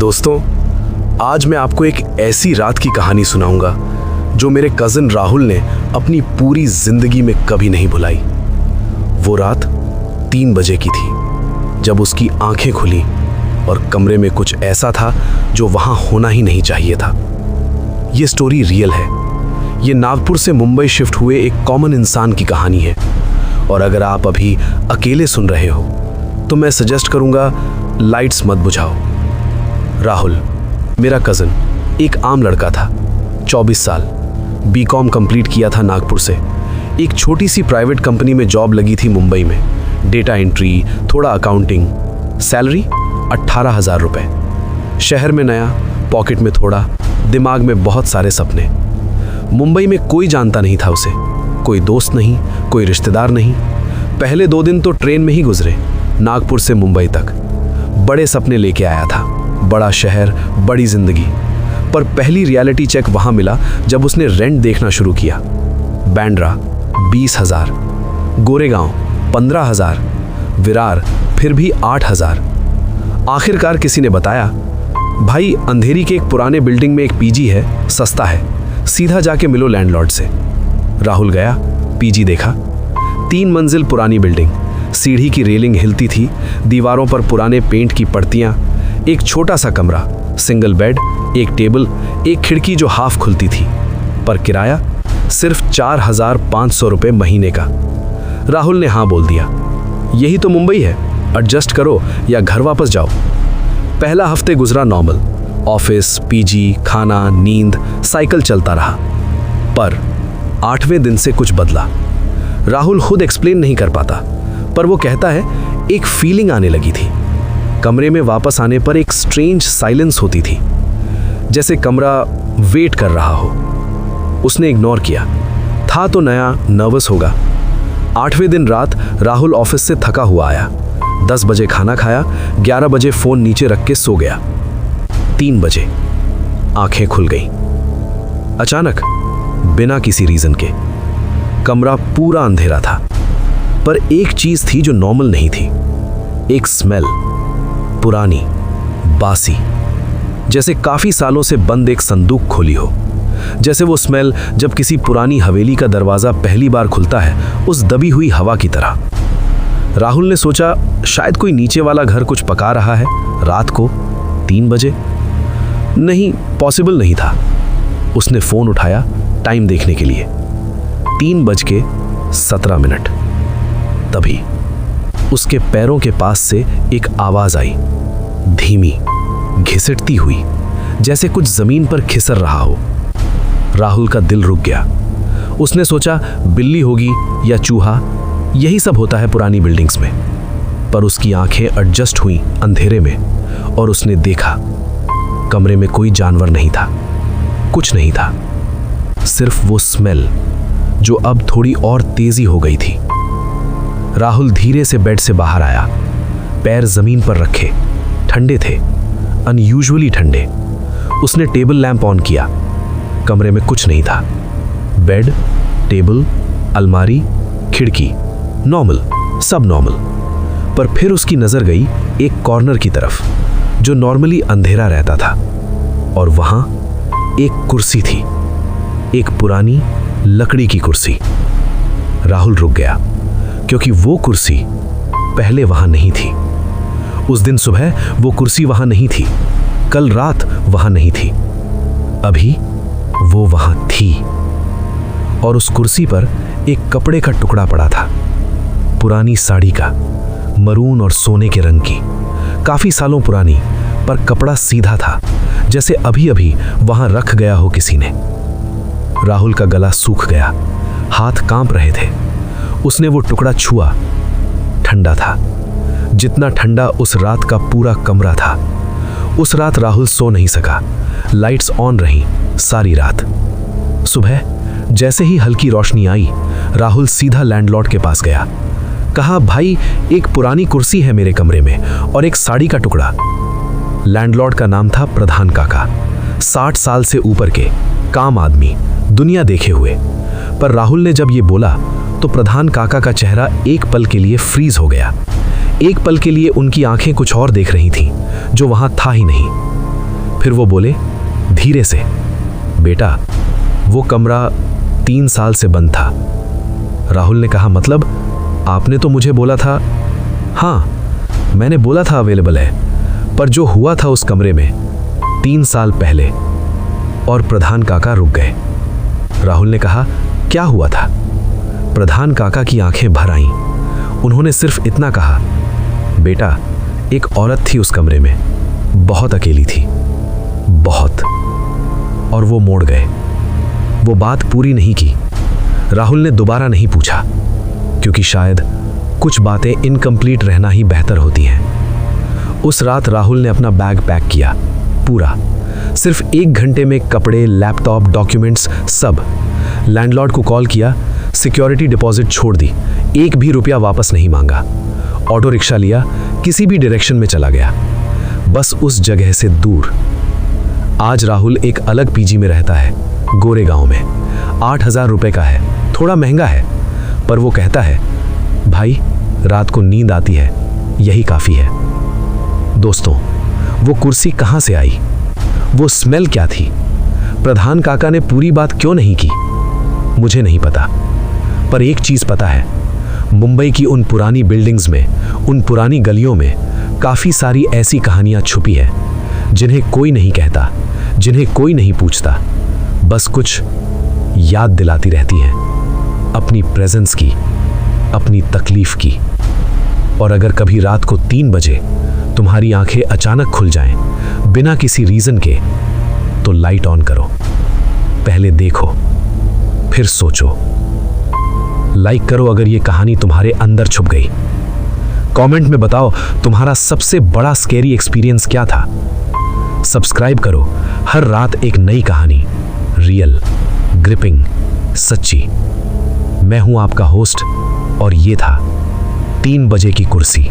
दोस्तों, आज मैं आपको एक ऐसी रात की कहानी सुनाऊंगा जो मेरे कज़न राहुल ने अपनी पूरी जिंदगी में कभी नहीं भुलाई। वो रात 3 बजे की थी जब उसकी आंखें खुली और कमरे में कुछ ऐसा था जो वहां होना ही नहीं चाहिए था। ये स्टोरी रियल है। ये नागपुर से मुंबई शिफ्ट हुए एक कॉमन इंसान की कहानी है। और अगर आप अभी अकेले सुन रहे हो तो मैं सजेस्ट करूंगा लाइट्स मत बुझाओ। राहुल मेरा कज़न एक आम लड़का था, 24 साल, बीकॉम कंप्लीट किया था नागपुर से। एक छोटी सी प्राइवेट कंपनी में जॉब लगी थी मुंबई में, डेटा एंट्री, थोड़ा अकाउंटिंग, सैलरी 18,000 रुपये। शहर में नया, पॉकेट में थोड़ा, दिमाग में बहुत सारे सपने। मुंबई में कोई जानता नहीं था उसे, कोई दोस्त नहीं, कोई रिश्तेदार नहीं। पहले 2 दिन तो ट्रेन में ही गुजरे, नागपुर से मुंबई तक। बड़े सपने लेके आया था, बड़ा शहर, बड़ी जिंदगी। पर पहली रियलिटी चेक वहां मिला जब उसने रेंट देखना शुरू किया। बैंड्रा 20,000, गोरेगांव 15,000, विरार फिर भी 8,000। आखिरकार किसी ने बताया, भाई अंधेरी के एक पुराने बिल्डिंग में एक पीजी है, सस्ता है, सीधा जाके मिलो लैंडलॉर्ड से। राहुल गया, पीजी देखा। 3 मंजिल पुरानी बिल्डिंग, सीढ़ी की रेलिंग हिलती थी, दीवारों पर पुराने पेंट की पट्टियां, एक छोटा सा कमरा, सिंगल बेड, एक टेबल, एक खिड़की जो हाफ खुलती थी। पर किराया सिर्फ 4,500 रुपये महीने का। राहुल ने हाँ बोल दिया। यही तो मुंबई है, एडजस्ट करो या घर वापस जाओ। पहला हफ्ते गुजरा नॉर्मल, ऑफिस, पीजी, खाना, नींद, साइकिल चलता रहा। पर 8वें दिन से कुछ बदला। राहुल खुद एक्सप्लेन नहीं कर पाता, पर वो कहता है एक फीलिंग आने लगी थी। कमरे में वापस आने पर एक स्ट्रेंज साइलेंस होती थी, जैसे कमरा वेट कर रहा हो। उसने इग्नोर किया, था तो नया, नर्वस होगा। 8वें दिन रात राहुल ऑफिस से थका हुआ आया। 10 बजे खाना खाया, 11 बजे फोन नीचे रख के सो गया। 3 बजे आंखें खुल गईं। अचानक, बिना किसी रीजन के, कमरा पूरा अंधेरा था। पर एक चीज थी जो नॉर्मल नहीं थी। एक स्मेल, पुरानी, बासी, जैसे काफी सालों से बंद एक संदूक खोली हो। जैसे वो स्मेल जब किसी पुरानी हवेली का दरवाजा पहली बार खुलता है, उस दबी हुई हवा की तरह। राहुल ने सोचा शायद कोई नीचे वाला घर कुछ पका रहा है रात को 3 बजे। नहीं, पॉसिबल नहीं था। उसने फोन उठाया टाइम देखने के लिए, 3:17। तभी उसके पैरों के पास से एक आवाज आई, धीमी, घिसटती हुई, जैसे कुछ जमीन पर खिसर रहा हो। राहुल का दिल रुक गया। उसने सोचा बिल्ली होगी या चूहा, यही सब होता है पुरानी बिल्डिंग्स में। पर उसकी आंखें एडजस्ट हुई अंधेरे में और उसने देखा कमरे में कोई जानवर नहीं था, कुछ नहीं था, सिर्फ वो स्मेल जो अब थोड़ी और तेजी हो गई थी। राहुल धीरे से बेड से बाहर आया, पैर जमीन पर रखे, ठंडे थे, अनयूजुअली ठंडे। उसने टेबल लैंप ऑन किया। कमरे में कुछ नहीं था। बेड, टेबल, अलमारी, खिड़की, नॉर्मल, सब नॉर्मल। पर फिर उसकी नजर गई एक कॉर्नर की तरफ जो नॉर्मली अंधेरा रहता था, और वहां एक कुर्सी थी, एक पुरानी लकड़ी की कुर्सी। राहुल रुक गया, क्योंकि वो कुर्सी पहले वहां नहीं थी। उस दिन सुबह वो कुर्सी वहां नहीं थी, कल रात वहां नहीं थी, अभी वो वहां थी। और उस कुर्सी पर एक कपड़े का टुकड़ा पड़ा था, पुरानी साड़ी का, मरून और सोने के रंग की, काफी सालों पुरानी, पर कपड़ा सीधा था, जैसे अभी अभी वहां रख गया हो किसी ने। राहुल का गला सूख गया, हाथ कांप रहे थे। उसने वो टुकड़ा छुआ, ठंडा था, जितना ठंडा उस रात का पूरा कमरा था। उस रात राहुल सो नहीं सका, लाइट्स ऑन रहीं सारी रात। सुबह जैसे ही हल्की रोशनी आई, राहुल सीधा लैंडलॉर्ड के पास गया। कहा, भाई एक पुरानी कुर्सी है मेरे कमरे में और एक साड़ी का टुकड़ा। लैंडलॉर्ड का नाम था प्रधान काका, 60 साल से ऊपर के, काम आदमी, दुनिया देखे हुए। पर राहुल ने जब ये बोला तो प्रधान काका का चेहरा एक पल के लिए फ्रीज हो गया। एक पल के लिए उनकी आंखें कुछ और देख रही थीं, जो वहां था ही नहीं। फिर वो बोले धीरे से, बेटा वो कमरा 3 साल से बंद था। राहुल ने कहा मतलब? आपने तो मुझे बोला था। हाँ, मैंने बोला था अवेलेबल है, पर जो हुआ था उस कमरे में 3 साल पहले। और प्रधान काका रुक गए। राहुल ने कहा क्या हुआ था? प्रधान काका की आंखें भर आईं। उन्होंने सिर्फ इतना कहा, बेटा एक औरत थी उस कमरे में, बहुत अकेली थी, बहुत। और वो मोड़ गए। वो बात पूरी नहीं की। राहुल ने दोबारा नहीं पूछा, क्योंकि शायद कुछ बातें इनकम्प्लीट रहना ही बेहतर होती हैं। उस रात राहुल ने अपना बैग पैक किया, पूरा। सिर्फ 1 घंटे में कपड़े, लैपटॉप, डॉक्यूमेंट्स, सब। लैंडलॉर्ड को कॉल किया, सिक्योरिटी डिपॉजिट छोड़ दी, 1 भी रुपया वापस नहीं मांगा। ऑटो रिक्शा लिया, किसी भी डायरेक्शन में चला गया, बस उस जगह से दूर। आज राहुल एक अलग पीजी में रहता है, गोरेगांव में। 8,000 रुपए का है, थोड़ा महंगा है, पर वो कहता है भाई रात को नींद आती है, यही काफी है। दोस्तों, वो कुर्सी कहां से आई? वो स्मेल क्या थी? प्रधान काका ने पूरी बात क्यों नहीं की? मुझे नहीं पता, पर एक चीज पता है, मुंबई की उन पुरानी बिल्डिंग्स में, उन पुरानी गलियों में काफी सारी ऐसी कहानियां छुपी है, जिन्हें कोई नहीं कहता, जिन्हें कोई नहीं पूछता, बस कुछ याद दिलाती रहती हैं अपनी प्रेजेंस की, अपनी तकलीफ की। और अगर कभी रात को 3 बजे तुम्हारी आंखें अचानक खुल जाएं, बिना किसी रीजन के, तो लाइट ऑन करो, पहले देखो, फिर सोचो। लाइक करो अगर ये कहानी तुम्हारे अंदर छुप गई। कमेंट में बताओ तुम्हारा सबसे बड़ा स्कैरी एक्सपीरियंस क्या था। सब्सक्राइब करो, हर रात एक नई कहानी, रियल, ग्रिपिंग, सच्ची। मैं हूं आपका होस्ट, और ये था 3 बजे की कुर्सी।